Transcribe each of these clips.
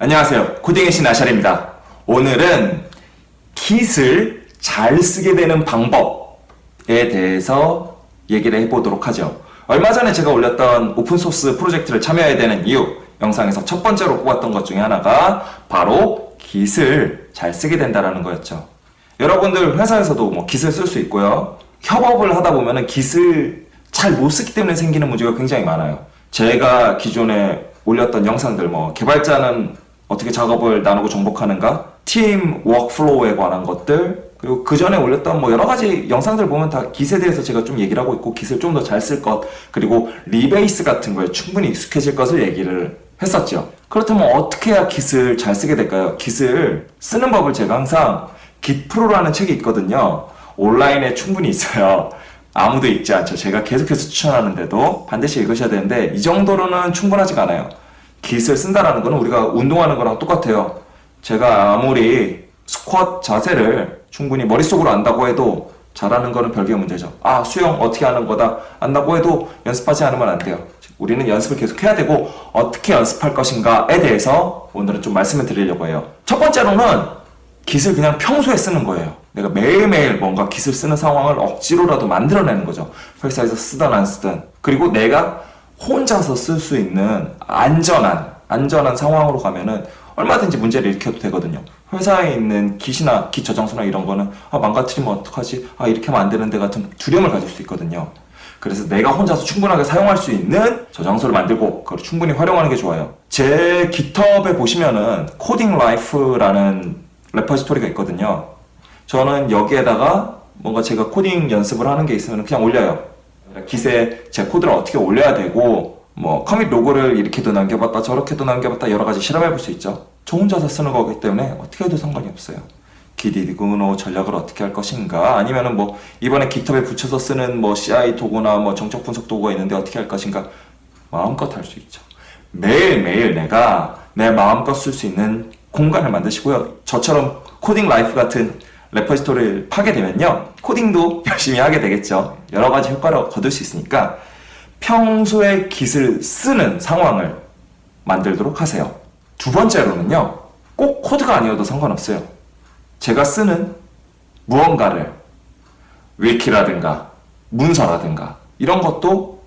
안녕하세요. 코딩의 신 아샬입니다. 오늘은 Git을 잘 쓰게 되는 방법에 대해서 얘기를 해보도록 하죠. 얼마 전에 제가 올렸던 오픈소스 프로젝트를 참여해야 되는 이유 영상에서 첫 번째로 꼽았던 것 중에 하나가 바로 Git을 잘 쓰게 된다는 거였죠. 여러분들 회사에서도 Git을 쓸 수 있고요. 협업을 하다 보면 Git을 잘 못 쓰기 때문에 생기는 문제가 굉장히 많아요. 제가 기존에 올렸던 영상들 개발자는 어떻게 작업을 나누고 정복하는가, 팀 워크플로우에 관한 것들, 그리고 그 전에 올렸던 여러 가지 영상들 보면 다 Git에 대해서 제가 좀 얘기를 하고 있고, Git을 좀 더 잘 쓸 것, 그리고 리베이스 같은 거에 충분히 익숙해질 것을 얘기를 했었죠. 그렇다면 어떻게 해야 Git을 잘 쓰게 될까요? Git을 쓰는 법을 제가 항상 Git 프로라는 책이 있거든요. 온라인에 충분히 있어요. 아무도 읽지 않죠. 제가 계속해서 추천하는데도 반드시 읽으셔야 되는데 이 정도로는 충분하지가 않아요. Git을 쓴다라는 거는 우리가 운동하는 거랑 똑같아요. 제가 아무리 스쿼트 자세를 충분히 머릿속으로 안다고 해도 잘하는 거는 별개의 문제죠. 수영 어떻게 하는 거다 안다고 해도 연습하지 않으면 안 돼요. 우리는 연습을 계속 해야 되고 어떻게 연습할 것인가에 대해서 오늘은 좀 말씀을 드리려고 해요. 첫 번째로는 Git을 그냥 평소에 쓰는 거예요. 내가 매일매일 뭔가 Git을 쓰는 상황을 억지로라도 만들어내는 거죠. 회사에서 쓰든 안 쓰든. 그리고 내가 혼자서 쓸 수 있는 안전한 상황으로 가면은 얼마든지 문제를 일으켜도 되거든요. 회사에 있는 Git이나 Git 저장소나 이런 거는 망가뜨리면 어떡하지? 이렇게 하면 안 되는데 같은 두려움을 가질 수 있거든요. 그래서 내가 혼자서 충분하게 사용할 수 있는 저장소를 만들고 그걸 충분히 활용하는 게 좋아요. 제 GitHub에 보시면은 코딩 라이프라는 레퍼지토리가 있거든요. 저는 여기에다가 뭔가 제가 코딩 연습을 하는 게 있으면 그냥 올려요. Git에 제 코드를 어떻게 올려야 되고 커밋 로그를 이렇게도 남겨봤다 저렇게도 남겨봤다 여러 가지 실험해 볼 수 있죠. 저 혼자서 쓰는 거기 때문에 어떻게 해도 상관이 없어요. Git 이그노 전략을 어떻게 할 것인가, 아니면은 이번에 GitHub에 붙여서 쓰는 CI 도구나 정적 분석 도구가 있는데 어떻게 할 것인가, 마음껏 할 수 있죠. 매일매일 내가 내 마음껏 쓸 수 있는 공간을 만드시고요. 저처럼 코딩 라이프 같은 레퍼지토리를 파게 되면요, 코딩도 열심히 하게 되겠죠. 여러 가지 효과를 거둘 수 있으니까 평소에 Git을 쓰는 상황을 만들도록 하세요. 두 번째로는요, 꼭 코드가 아니어도 상관없어요. 제가 쓰는 무언가를 위키라든가 문서라든가 이런 것도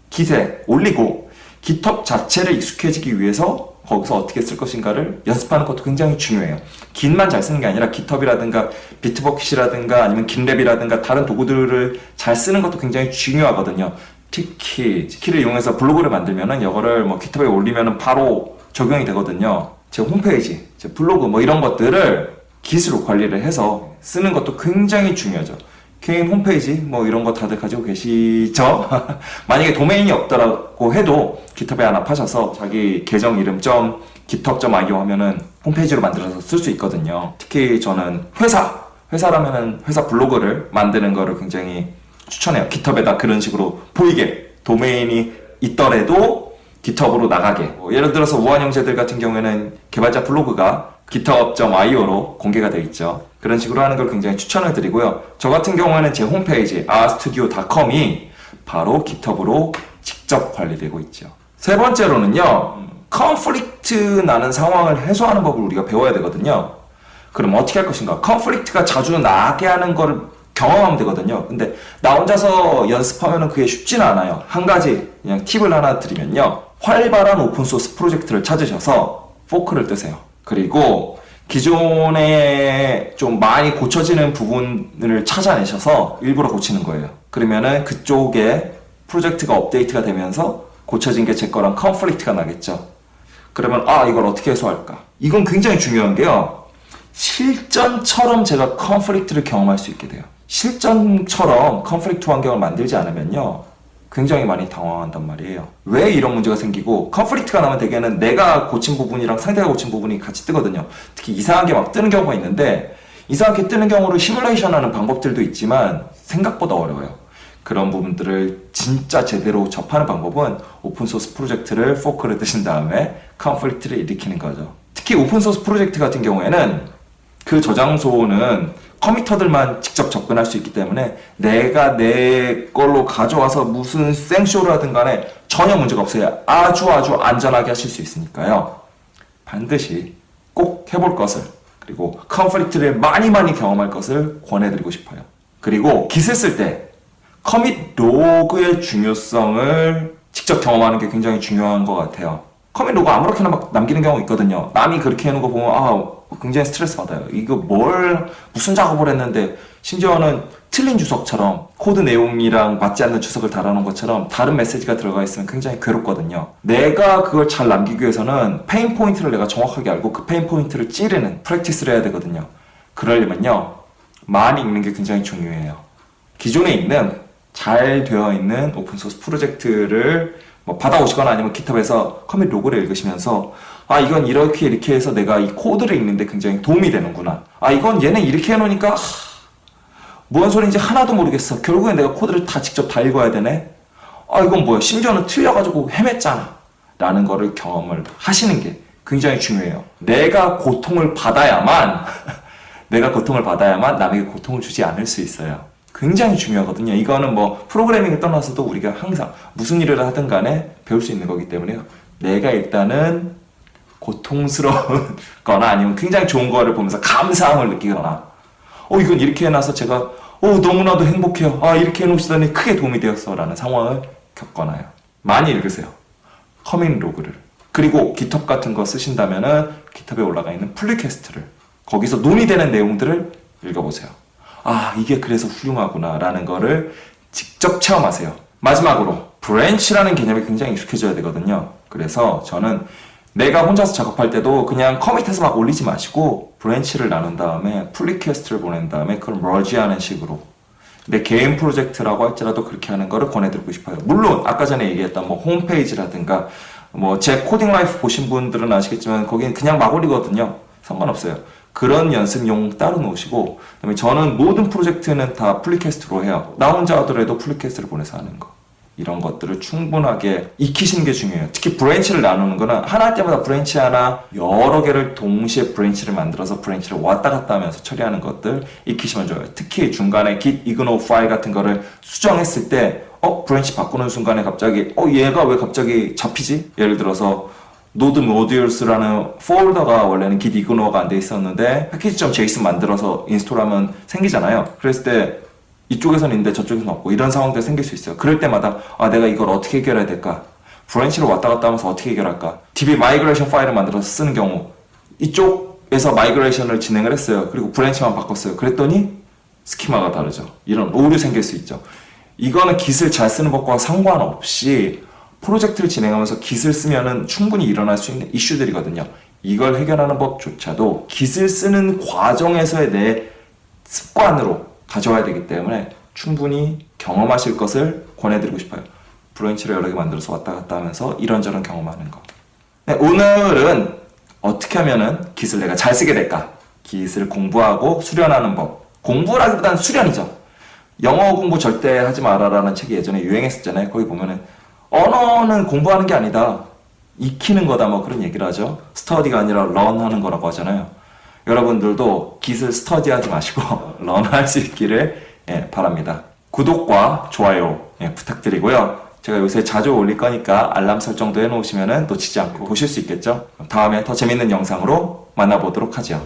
Git에 올리고 GitHub 자체를 익숙해지기 위해서 거기서 어떻게 쓸 것인가를 연습하는 것도 굉장히 중요해요. Git만 잘 쓰는 게 아니라 GitHub이라든가 비트버킷이라든가 아니면 GitLab이라든가 다른 도구들을 잘 쓰는 것도 굉장히 중요하거든요. 특히 Git을 이용해서 블로그를 만들면은 이거를 GitHub에 올리면은 바로 적용이 되거든요. 제 홈페이지, 제 블로그 이런 것들을 Git으로 관리를 해서 쓰는 것도 굉장히 중요하죠. 개인 홈페이지 이런 거 다들 가지고 계시죠? 만약에 도메인이 없더라고 해도 GitHub에 하나 파셔서 자기 계정 이름 .github.io 하면은 홈페이지로 만들어서 쓸 수 있거든요. 특히 저는 회사라면은 회사 블로그를 만드는 거를 굉장히 추천해요. GitHub에다 그런 식으로 보이게 도메인이 있더라도 GitHub으로 나가게. 예를 들어서 우한 형제들 같은 경우에는 개발자 블로그가 github.io로 공개가 되어 있죠. 그런 식으로 하는 걸 굉장히 추천을 드리고요. 저 같은 경우에는 제 홈페이지 rstudio.com이 바로 GitHub으로 직접 관리되고 있죠. 세 번째로는요, 컨플릭트 나는 상황을 해소하는 법을 우리가 배워야 되거든요. 그럼 어떻게 할 것인가? 컨플릭트가 자주 나게 하는 걸 경험하면 되거든요. 근데 나 혼자서 연습하면 그게 쉽지는 않아요. 한 가지 그냥 팁을 하나 드리면요, 활발한 오픈소스 프로젝트를 찾으셔서 포크를 뜨세요. 그리고 기존에 좀 많이 고쳐지는 부분을 찾아내셔서 일부러 고치는 거예요. 그러면은 그쪽에 프로젝트가 업데이트가 되면서 고쳐진 게 제 거랑 컨플릭트가 나겠죠. 그러면 이걸 어떻게 해소할까? 이건 굉장히 중요한 게요, 실전처럼 제가 컨플릭트를 경험할 수 있게 돼요. 실전처럼 컨플릭트 환경을 만들지 않으면요, 굉장히 많이 당황한단 말이에요. 왜 이런 문제가 생기고, 컨플릭트가 나면 대개는 내가 고친 부분이랑 상대가 고친 부분이 같이 뜨거든요. 특히 이상하게 뜨는 경우가 있는데, 이상하게 뜨는 경우를 시뮬레이션 하는 방법들도 있지만 생각보다 어려워요. 그런 부분들을 진짜 제대로 접하는 방법은 오픈소스 프로젝트를 포크를 뜨신 다음에 컨플릭트를 일으키는 거죠. 특히 오픈소스 프로젝트 같은 경우에는 그 저장소는 커미터들만 직접 접근할 수 있기 때문에 내가 내 걸로 가져와서 무슨 생쇼를 하든 간에 전혀 문제가 없어요. 아주 안전하게 하실 수 있으니까요. 반드시 꼭 해볼 것을, 그리고 컨플릭트를 많이 경험할 것을 권해드리고 싶어요. 그리고 깃을 쓸 때 커밋 로그의 중요성을 직접 경험하는 게 굉장히 중요한 것 같아요. 커밋 로그 아무렇게나 막 남기는 경우 있거든요. 남이 그렇게 해놓은 거 보면 굉장히 스트레스 받아요. 이거 무슨 작업을 했는데, 심지어는 틀린 주석처럼 코드 내용이랑 맞지 않는 주석을 달아놓은 것처럼 다른 메시지가 들어가 있으면 굉장히 괴롭거든요. 내가 그걸 잘 남기기 위해서는 페인 포인트를 내가 정확하게 알고 그 페인 포인트를 찌르는 프랙티스를 해야 되거든요. 그러려면요, 많이 읽는 게 굉장히 중요해요. 기존에 있는 잘 되어 있는 오픈소스 프로젝트를 받아오시거나 아니면 깃허브에서 커밋 로그를 읽으시면서 이건 이렇게 해서 내가 이 코드를 읽는데 굉장히 도움이 되는구나. 이건 얘는 이렇게 해놓으니까 뭔 소리인지 하나도 모르겠어. 결국엔 내가 코드를 직접 다 읽어야 되네. 이건 뭐야, 심지어는 틀려가지고 헤맸잖아 라는 거를 경험을 하시는 게 굉장히 중요해요. 내가 고통을 받아야만 남에게 고통을 주지 않을 수 있어요. 굉장히 중요하거든요. 이거는 프로그래밍을 떠나서도 우리가 항상 무슨 일을 하든 간에 배울 수 있는 거기 때문에요. 내가 일단은 고통스러운 거나 아니면 굉장히 좋은 거를 보면서 감사함을 느끼거나, 이건 이렇게 해놔서 제가 너무나도 행복해요. 이렇게 해놓으시더니 크게 도움이 되었어 라는 상황을 겪거나요. 많이 읽으세요. 커밋 로그를. 그리고 깃허브 같은 거 쓰신다면은 깃허브에 올라가 있는 풀리퀘스트를, 거기서 논의되는 내용들을 읽어보세요. 이게 그래서 훌륭하구나 라는 거를 직접 체험하세요. 마지막으로 브랜치라는 개념이 굉장히 익숙해져야 되거든요. 그래서 저는 내가 혼자서 작업할 때도 그냥 커밋해서 막 올리지 마시고 브랜치를 나눈 다음에 풀리퀘스트를 보낸 다음에 그걸 머지하는 식으로, 내 개인 프로젝트라고 할지라도 그렇게 하는 거를 권해드리고 싶어요. 물론 아까 전에 얘기했던 홈페이지라든가 제 코딩 라이프 보신 분들은 아시겠지만 거기는 그냥 막 올리거든요. 상관없어요. 그런 연습용 따로 놓으시고, 그다음에 저는 모든 프로젝트는 다 풀리퀘스트로 해요. 나 혼자 하더라도 풀리퀘스트를 보내서 하는 거. 이런 것들을 충분하게 익히시는 게 중요해요. 특히 브랜치를 나누는 거는 하나 할 때마다 브랜치 하나 여러 개를 동시에 브랜치를 만들어서 브랜치를 왔다 갔다 하면서 처리하는 것들 익히시면 좋아요. 특히 중간에 git ignore 파일 같은 거를 수정했을 때 브랜치 바꾸는 순간에 갑자기 얘가 왜 갑자기 잡히지? 예를 들어서 node modules라는 폴더가 원래는 git ignore가 안 돼 있었는데 package.json 만들어서 인스톨하면 생기잖아요. 그랬을 때 이쪽에서는 있는데 저쪽에서는 없고 이런 상황들이 생길 수 있어요. 그럴 때마다 내가 이걸 어떻게 해결해야 될까? 브랜치를 왔다 갔다 하면서 어떻게 해결할까? DB 마이그레이션 파일을 만들어서 쓰는 경우, 이쪽에서 마이그레이션을 진행을 했어요. 그리고 브랜치만 바꿨어요. 그랬더니 스키마가 다르죠. 이런 오류 생길 수 있죠. 이거는 깃을 잘 쓰는 것과 상관없이 프로젝트를 진행하면서 깃을 쓰면은 충분히 일어날 수 있는 이슈들이거든요. 이걸 해결하는 법조차도 깃을 쓰는 과정에서의 내 습관으로 가져와야 되기 때문에 충분히 경험하실 것을 권해드리고 싶어요. 브랜치를 여러 개 만들어서 왔다 갔다 하면서 이런저런 경험하는 거. 네, 오늘은 어떻게 하면은 깃을 내가 잘 쓰게 될까? 깃을 공부하고 수련하는 법. 공부라기보다는 수련이죠. 영어 공부 절대 하지 마라라는 책이 예전에 유행했었잖아요. 거기 보면은 언어는 공부하는 게 아니다, 익히는 거다, 그런 얘기를 하죠. 스터디가 아니라 런하는 거라고 하잖아요. 여러분들도 깃을 스터디하지 마시고 런할 수 있기를 바랍니다. 구독과 좋아요 부탁드리고요. 제가 요새 자주 올릴 거니까 알람 설정도 해놓으시면 놓치지 않고 보실 수 있겠죠. 다음에 더 재밌는 영상으로 만나보도록 하죠.